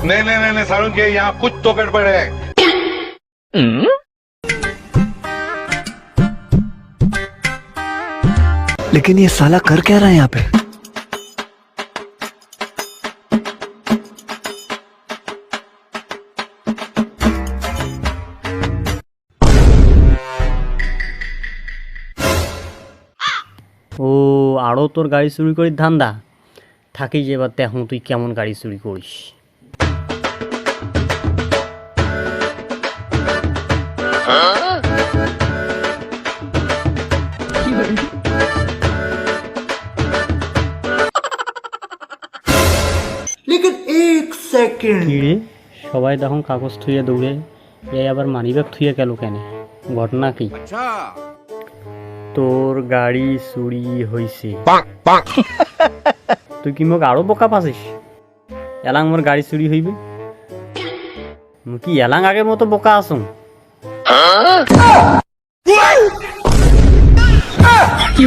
नहीं नहीं नहीं नहीं सारुण के यहाँ कुछ तो गड़बड़ है। लेकिन ये साला कर क्या रहा है यहाँ पे? ও আরও তোর গাড়ি চুরি করির ধান্দা থাকি যে এবার দেখুন তুই কেমন গাড়ি চুরি করিস। लेकिन एक सेकंड কিরে সবাই তখন কাগজ থুয়ে দৌড়ে এই আবার মানিব্যাগ থুয়ে গেল কেন, ঘটনা কি? তোর গাড়ি চুরি হয়েছে। তুই কি মোক আরো বোকা পাছিস? এলাং মোর গাড়ি চুরি হইবে, মুই কি এলাং আগের মতো বোকা আসুন? কি